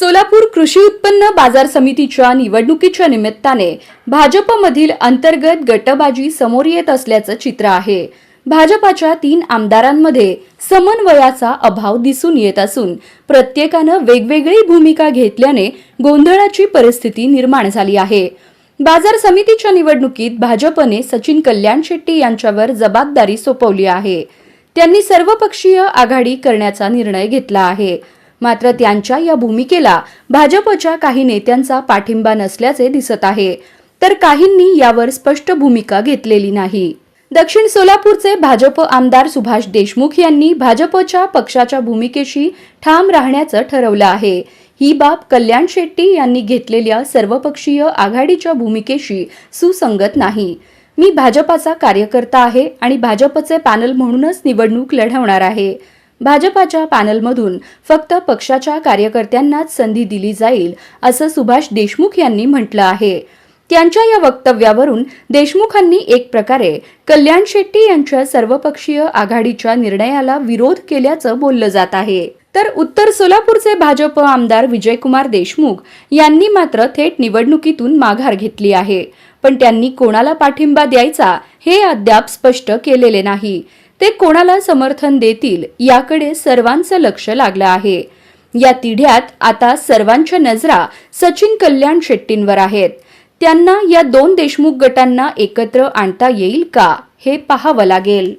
सोलापूर कृषी उत्पन्न बाजार समितीच्या निवडणुकीच्या निमित्ताने भाजपमधील अंतर्गत गटबाजी समोर येत असल्याचं चित्र आहे। भाजपाच्या 3 आमदारांमध्ये समन्वयाचा अभाव दिसून येत असून प्रत्येकानं वेगवेगळी भूमिका घेतल्याने गोंधळाची परिस्थिती निर्माण झाली आहे। बाजार समितीच्या निवडणुकीत भाजपने सचिन कल्याण शेट्टी यांच्यावर जबाबदारी सोपवली आहे। त्यांनी सर्वपक्षीय आघाडी करण्याचा निर्णय घेतला आहे। मात्र त्यांच्या या भूमिकेला भाजपच्या काही नेत्यांचा पाठिंबा नसल्याचे दिसत आहे, तर काहींनी यावर स्पष्ट भूमिका घेतलेली नाही। दक्षिण सोलापूरचे भाजप आमदार सुभाष देशमुख यांनी भाजपच्या पक्षाच्या भूमिकेशी ठाम राहण्याचं ठरवलं आहे। ही बाब कल्याण शेट्टी यांनी घेतलेल्या सर्वपक्षीय आघाडीच्या भूमिकेशी सुसंगत नाही। मी भाजपाचा कार्यकर्ता आहे आणि भाजपचे पॅनल म्हणूनच निवडणूक लढवणार आहे। भाजपाच्या पॅनलमधून फक्त पक्षाच्या कार्यकर्त्यांनाच संधी दिली जाईल असं सुभाष देशमुख यांनी म्हटलं आहे। त्यांच्या या वक्तव्यावरून देशमुखांनी एक प्रकारे कल्याण शेट्टी यांच्या सर्वपक्षीय आघाडीच्या निर्णयाला विरोध केल्याचं बोललं जात आहे। तर उत्तर सोलापूरचे भाजप आमदार विजयकुमार देशमुख यांनी मात्र थेट निवडणुकीतून माघार घेतली आहे, पण त्यांनी कोणाला पाठिंबा द्यायचा हे अद्याप स्पष्ट केलेले नाही। ते कोणाला समर्थन देतील याकडे सर्वांचं लक्ष लागलं आहे। या तिढ्यात आता सर्वांच्या नजरा सचिन कल्याण शेट्टींवर आहेत। त्यांना या 2 देशमुख गटांना एकत्र आणता येईल का हे पाहावं लागेल।